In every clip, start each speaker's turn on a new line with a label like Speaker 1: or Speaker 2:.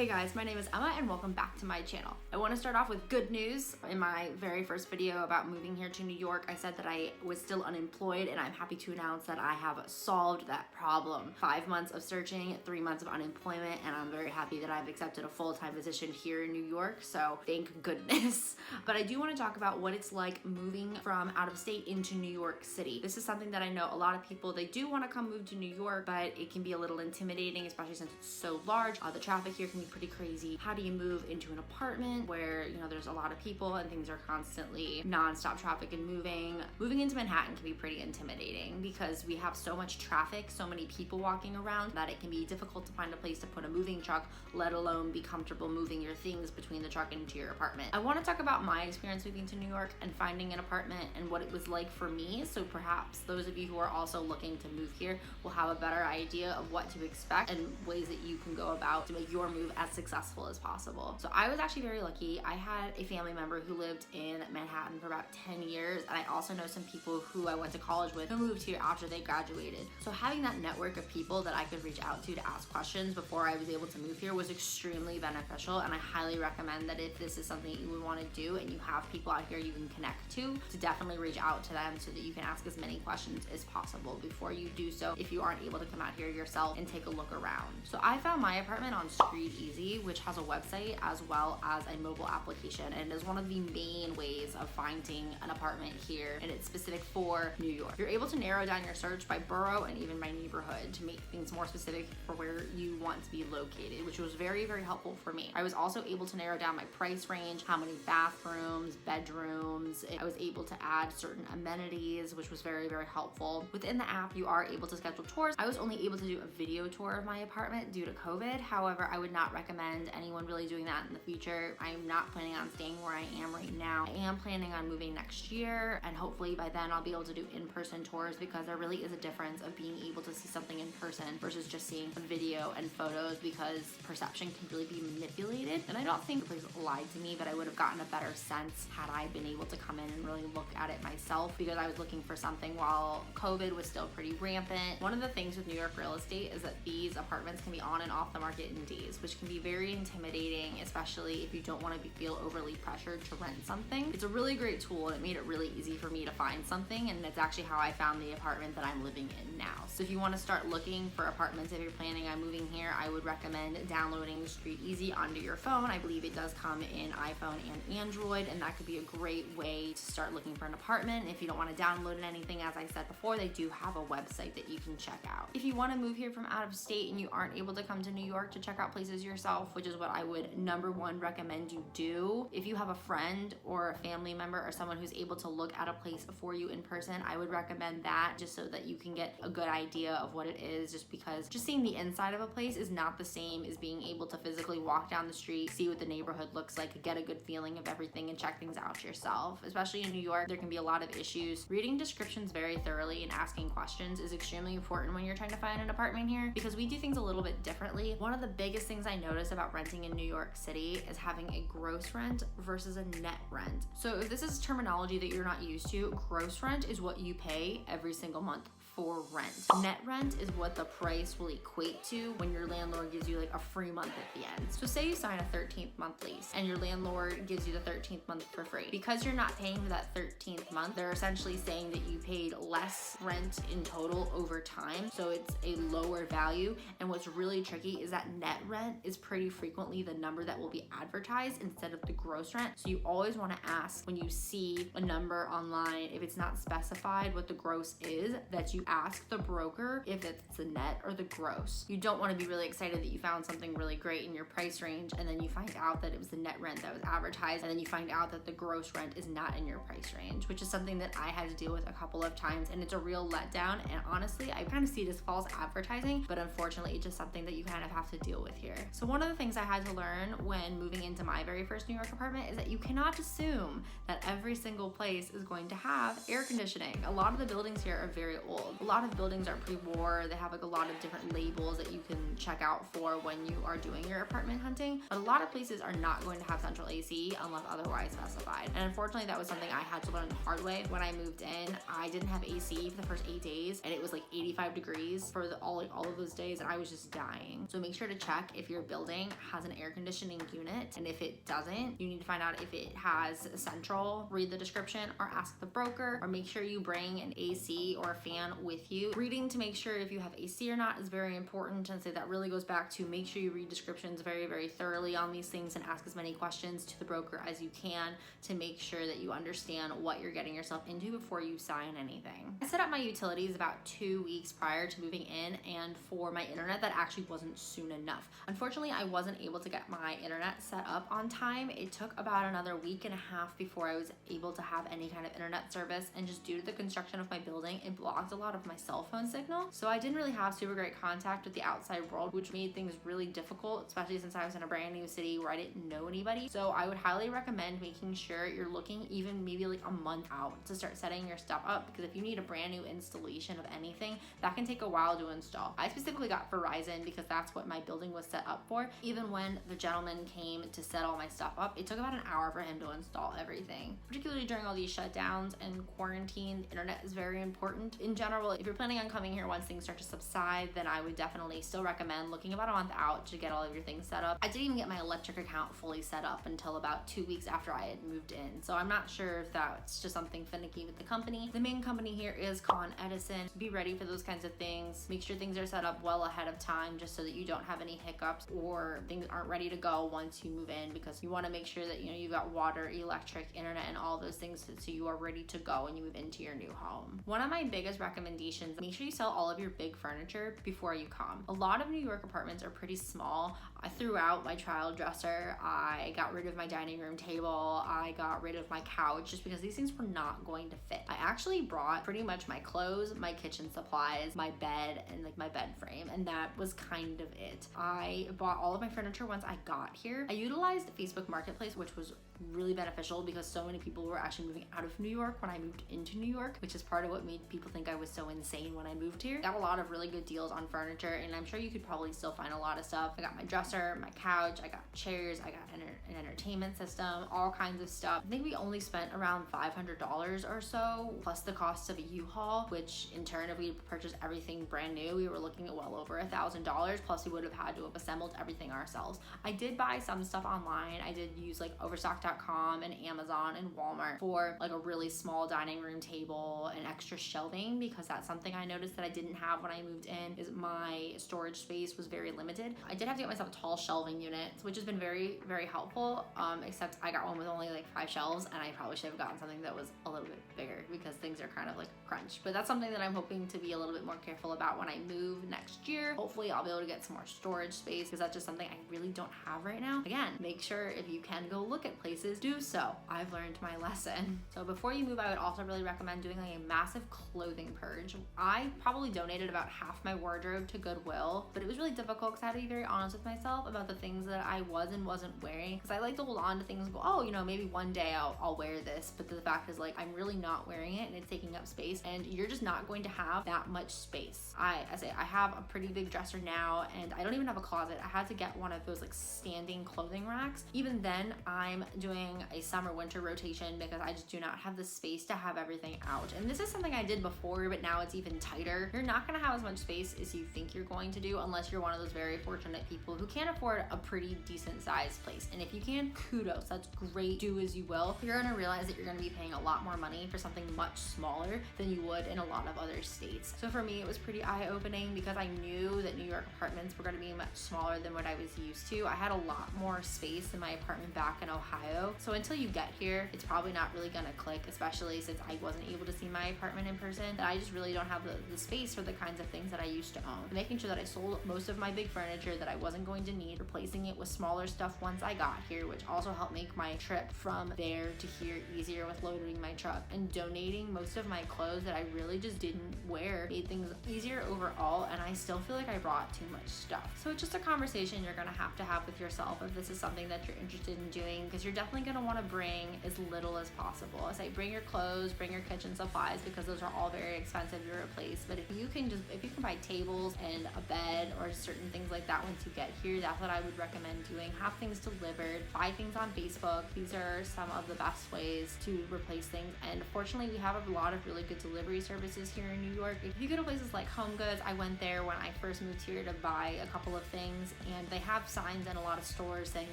Speaker 1: Hey guys, my name is Emma and welcome back to my channel. I want to start off with good news. In my very first video about moving here to New York, I said that I was still unemployed, and I'm happy to announce that I have solved that problem. 5 months of searching, 3 months of unemployment, and I'm very happy that I've accepted a full-time position here in New York, so thank goodness. But I do want to talk about what it's like moving from out of state into New York City. This is something that I know a lot of people, they do want to come move to New York, but it can be a little intimidating, especially since it's so large. The traffic here can be pretty crazy. How do you move into an apartment where, you know, there's a lot of people and things are constantly non-stop traffic and moving? Moving into Manhattan can be pretty intimidating because we have so much traffic, so many people walking around that it can be difficult to find a place to put a moving truck, let alone be comfortable moving your things between the truck and into your apartment. I want to talk about my experience moving to New York and finding an apartment and what it was like for me, so perhaps those of you who are also looking to move here will have a better idea of what to expect and ways that you can go about to make your move as successful as possible. So I was actually very lucky. I had a family member who lived in Manhattan for about 10 years, and I also know some people who I went to college with who moved here after they graduated. So having that network of people that I could reach out to ask questions before I was able to move here was extremely beneficial, and I highly recommend that if this is something that you would want to do and you have people out here you can connect to definitely reach out to them so that you can ask as many questions as possible before you do so if you aren't able to come out here yourself and take a look around. So I found my apartment on StreetEasy, which has a website as well as a mobile application, and it is one of the main ways of finding an apartment here, and it's specific for New York. You're able to narrow down your search by borough and even by neighborhood to make things more specific for where you want to be located, which was very, very helpful for me. I was also able to narrow down my price range, how many bathrooms, bedrooms. I was able to add certain amenities, which was very, very helpful. Within the app, you are able to schedule tours. I was only able to do a video tour of my apartment due to COVID. However, I would not recommend anyone really doing that in the future. I'm not planning on staying where I am right now. I am planning on moving next year, and hopefully by then I'll be able to do in-person tours, because there really is a difference of being able to see something in person versus just seeing a video and photos, because perception can really be manipulated. And I don't think the place lied to me, but I would have gotten a better sense had I been able to come in and really look at it myself, because I was looking for something while COVID was still pretty rampant. One of the things with New York real estate is that these apartments can be on and off the market in days, which can be very intimidating, especially if you don't want to feel overly pressured to rent something. It's a really great tool, and it made it really easy for me to find something, and it's actually how I found the apartment that I'm living in now. So if you want to start looking for apartments, if you're planning on moving here, I would recommend downloading StreetEasy onto your phone. I believe it does come in iPhone and Android, and that could be a great way to start looking for an apartment. If you don't want to download anything, as I said before, they do have a website that you can check out. If you want to move here from out of state and you aren't able to come to New York to check out places yourself, which is what I would number one recommend you do, if you have a friend or a family member or someone who's able to look at a place for you in person, I would recommend that, just so that you can get a good idea of what it is, just because just seeing the inside of a place is not the same as being able to physically walk down the street, see what the neighborhood looks like, get a good feeling of everything, and check things out yourself. Especially in New York, there can be a lot of issues. Reading descriptions very thoroughly and asking questions is extremely important when you're trying to find an apartment here, because we do things a little bit differently. One of the biggest things I notice about renting in New York City is having a gross rent versus a net rent. So if this is terminology that you're not used to, gross rent is what you pay every single month for rent. Net rent is what the price will equate to when your landlord gives you like a free month at the end. So say you sign a 13th month lease and your landlord gives you the 13th month for free. Because you're not paying for that 13th month, they're essentially saying that you paid less rent in total over time, so it's a lower value. And what's really tricky is that net rent is pretty frequently the number that will be advertised instead of the gross rent. So you always want to ask when you see a number online, if it's not specified what the gross is, that you ask the broker if it's the net or the gross. You don't want to be really excited that you found something really great in your price range, and then you find out that it was the net rent that was advertised, and then you find out that the gross rent is not in your price range, which is something that I had to deal with a couple of times, and it's a real letdown. And honestly, I kind of see it as false advertising, but unfortunately it's just something that you kind of have to deal with here. So one of the things I had to learn when moving into my very first New York apartment is that you cannot assume that every single place is going to have air conditioning. A lot of the buildings here are very old. build. A lot of buildings are pre-war. They have like a lot of different labels that you can check out for when you are doing your apartment hunting. But a lot of places are not going to have central AC unless otherwise specified. And unfortunately, that was something I had to learn the hard way. When I moved in, I didn't have AC for the first 8 days, and it was like 85 degrees for all of those days, and I was just dying. So make sure to check if your building has an air conditioning unit, and if it doesn't, you need to find out if it has central, read the description, or ask the broker, or make sure you bring an AC or a fan with you. Reading to make sure if you have AC or not is very important, and so that really goes back to make sure you read descriptions very, very thoroughly on these things and ask as many questions to the broker as you can to make sure that you understand what you're getting yourself into before you sign anything. I set up my utilities about 2 weeks prior to moving in, and for my internet, that actually wasn't soon enough. Unfortunately, I wasn't able to get my internet set up on time. It took about another week and a half before I was able to have any kind of internet service, and just due to the construction of my building, it blocked a lot of my cell phone signal. So I didn't really have super great contact with the outside world, which made things really difficult, especially since I was in a brand new city where I didn't know anybody. So I would highly recommend making sure you're looking even maybe like a month out to start setting your stuff up, because if you need a brand new installation of anything, that can take a while to install. I specifically got Verizon because that's what my building was set up for. Even when the gentleman came to set all my stuff up, it took about an hour for him to install everything. Particularly during all these shutdowns and quarantine, internet is very important. In general, if you're planning on coming here once things start to subside, then I would definitely still recommend looking about a month out to get all of your things set up. I didn't even get my electric account fully set up until about 2 weeks after I had moved in, so I'm not sure if that's just something finicky with the company. The main company here is Con Edison. Be ready for those kinds of things. Make sure things are set up well ahead of time just so that you don't have any hiccups or things aren't ready to go once you move in, because you want to make sure that you've got water, electric, internet, and all those things so you are ready to go when you move into your new home. One of my biggest recommendations, make sure you sell all of your big furniture before you come. A lot of New York apartments are pretty small. I threw out my child dresser, I got rid of my dining room table, I got rid of my couch just because these things were not going to fit. I actually brought pretty much my clothes, my kitchen supplies, my bed, and like my bed frame, and that was kind of it. I bought all of my furniture once I got here. I utilized Facebook Marketplace, which was really beneficial because so many people were actually moving out of New York when I moved into New York, which is part of what made people think I was so insane when I moved here. Got a lot of really good deals on furniture, and I'm sure you could probably still find a lot of stuff. I got my dresser, my couch, I got chairs, I got an entertainment system, all kinds of stuff. I think we only spent around $500 or so, plus the cost of a U-Haul, which in turn, if we purchased everything brand new, we were looking at well over $1,000, plus we would have had to have assembled everything ourselves. I did buy some stuff online. I did use like Overstock.com and Amazon and Walmart for like a really small dining room table and extra shelving, because that's something I noticed that I didn't have when I moved in, is my storage space was very limited. I did have to get myself tall shelving units, which has been very, very helpful, except I got one with only like 5 shelves, and I probably should have gotten something that was a little bit bigger because things are kind of like crunched. But that's something that I'm hoping to be a little bit more careful about when I move next year. Hopefully I'll be able to get some more storage space, because that's just something I really don't have right now. Again, make sure if you can go look at places, do so. I've learned my lesson. So before you move, I would also really recommend doing like a massive clothing purge. I probably donated about half my wardrobe to Goodwill, but it was really difficult because I had to be very honest with myself about the things that I was and wasn't wearing, because I like to hold on to things and go, oh, maybe one day I'll wear this, but the fact is like I'm really not wearing it and it's taking up space, and you're just not going to have that much space. I have a pretty big dresser now, and I don't even have a closet. I had to get one of those like standing clothing racks. Even then, I'm doing a summer winter rotation because I just do not have the space to have everything out. And this is something I did before, but now it's even tighter. You're not going to have as much space as you think you're going to do unless you're one of those very fortunate people who can afford a pretty decent sized place. And if you can, kudos, that's great, do as you will. You're going to realize that you're going to be paying a lot more money for something much smaller than you would in a lot of other states. So for me, it was pretty eye-opening because I knew that New York apartments were going to be much smaller than what I was used to. I had a lot more space in my apartment back in Ohio. So until you get here, it's probably not really going to click, especially since I wasn't able to see my apartment in person, that I just really don't have the space for the kinds of things that I used to own. Making sure that I sold most of my big furniture that I wasn't going to need, replacing it with smaller stuff once I got here, which also helped make my trip from there to here easier with loading my truck, and donating most of my clothes that I really just didn't wear made things easier overall, and I still feel like I brought too much stuff. So it's just a conversation you're gonna have to have with yourself if this is something that you're interested in doing, because you're definitely gonna wanna bring as little as possible. I say bring your clothes, bring your kitchen supplies, because those are all very expensive expensive to replace. But if you can buy tables and a bed or certain things like that once you get here, that's what I would recommend doing. Have things delivered, buy things on Facebook. These are some of the best ways to replace things. And fortunately, we have a lot of really good delivery services here in New York. If you go to places like Home Goods, I went there when I first moved here to buy a couple of things, and they have signs in a lot of stores saying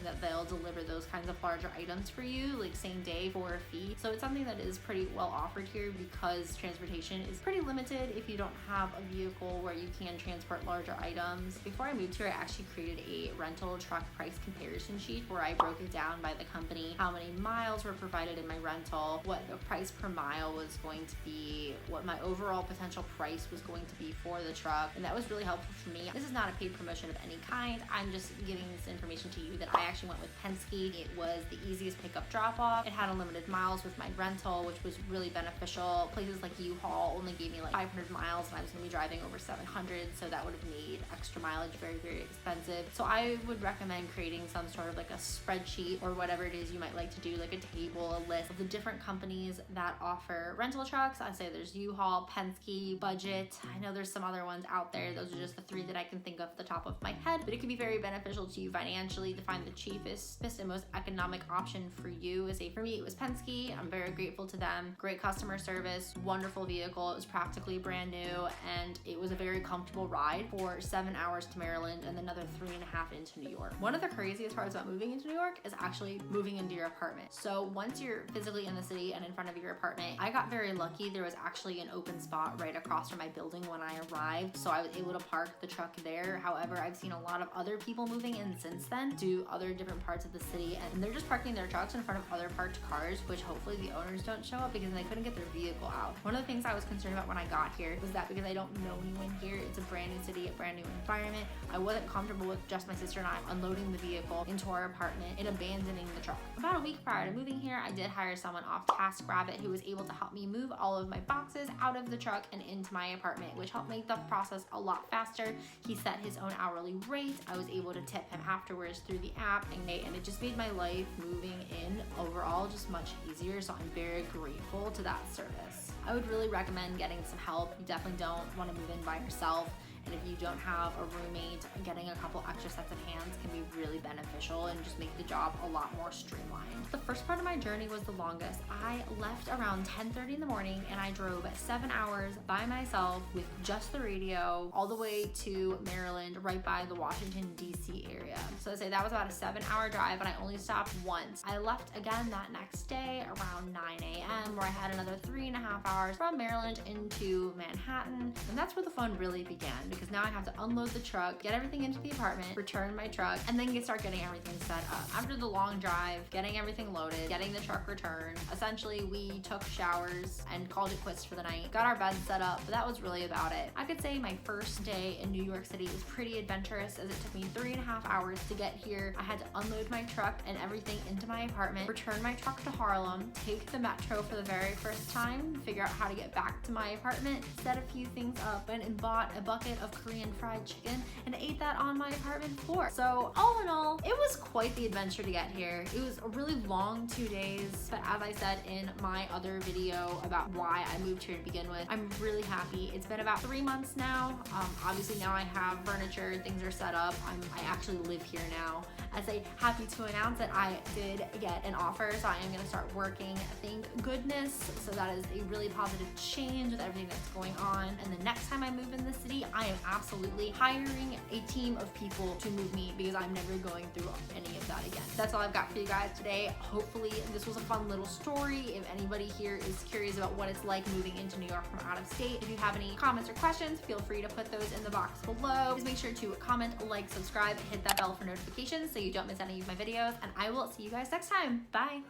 Speaker 1: that they'll deliver those kinds of larger items for you, like same day for a fee. So it's something that is pretty well offered here because transportation is pretty limited if you don't have a vehicle where you can transport larger items. Before I moved here, I actually created a rental truck price comparison sheet where I broke it down by the company, how many miles were provided in my rental, what the price per mile was going to be, what my overall potential price was going to be for the truck, and that was really helpful for me. This is not a paid promotion of any kind. I'm just giving this information to you that I actually went with Penske. It was the easiest pickup drop-off. It had unlimited miles with my rental, which was really beneficial. Places like U-Haul only gave me like 500 miles, and I was going to be driving over 700, so that would have made extra mileage very, very expensive. So I would recommend creating some sort of like a spreadsheet or whatever it is you might like to do, like a table, a list of the different companies that offer rental trucks. I'd say there's U-Haul, Penske, Budget. I know there's some other ones out there. Those are just the three that I can think of at the top of my head, but it can be very beneficial to you financially to find the cheapest and most economic option for you. Say for me, it was Penske. I'm very grateful to them. Great customer service, wonderful vehicle. It was practically brand new, and it was a very comfortable ride for 7 hours to Maryland and another 3.5 into New York. One of the craziest parts about moving into New York is actually moving into your apartment. So once you're physically in the city and in front of your apartment, I got very lucky. There was actually an open spot right across from my building when I arrived, so I was able to park the truck there. However, I've seen a lot of other people moving in since then to other different parts of the city, and they're just parking their trucks in front of other parked cars, which hopefully the owners don't show up because they couldn't get their vehicle out. One of the things I was concerned about when I got here was that because I don't know anyone here, it's a brand new city, a brand new environment, I wasn't comfortable with just my sister and I unloading the vehicle into our apartment and abandoning the truck. About a week prior to moving here, I did hire someone off TaskRabbit who was able to help me move all of my boxes out of the truck and into my apartment, which helped make the process a lot faster. He set his own hourly rate. I was able to tip him afterwards through the app, and it just made my life moving in overall just much easier, so I'm very grateful to that service. I would really recommend getting some help. You definitely don't want to move in by yourself. And if you don't have a roommate, getting a couple extra sets of hands can be really beneficial and just make the job a lot more streamlined. The first part of my journey was the longest. I left around 10:30 in the morning and I drove 7 hours by myself with just the radio all the way to Maryland, right by the Washington, D.C. area. So I'd say that was about a 7-hour drive, and I only stopped once. I left again that next day around 9 a.m. where I had another 3.5 hours from Maryland into Manhattan, and that's where the fun really began, because now I have to unload the truck, get everything into the apartment, return my truck, and then start getting everything set up. After the long drive, getting everything loaded, getting the truck returned, essentially we took showers and called it quits for the night, got our bed set up, but that was really about it. I could say my first day in New York City was pretty adventurous, as it took me 3.5 hours to get here. I had to unload my truck and everything into my apartment, return my truck to Harlem, take the metro for the very first time, figure out how to get back to my apartment, set a few things up, and bought a bucket of Korean fried chicken and ate that on my apartment floor. So all in all, it was quite the adventure to get here. It was a really long 2 days, but as I said in my other video about why I moved here to begin with, I'm really happy. It's been about 3 months now. Obviously now I have furniture, things are set up. I actually live here now. I say happy to announce that I did get an offer, so I am going to start working, thank goodness. So that is a really positive change with everything that's going on. And the next time I move in the city, I am absolutely hiring a team of people to move me, because I'm never going through any of that again. That's all I've got for you guys today. Hopefully this was a fun little story. If anybody here is curious about what it's like moving into New York from out of state, if you have any comments or questions, feel free to put those in the box below. Please make sure to comment, like, subscribe, and hit that bell for notifications so you don't miss any of my videos, and I will see you guys next time. Bye.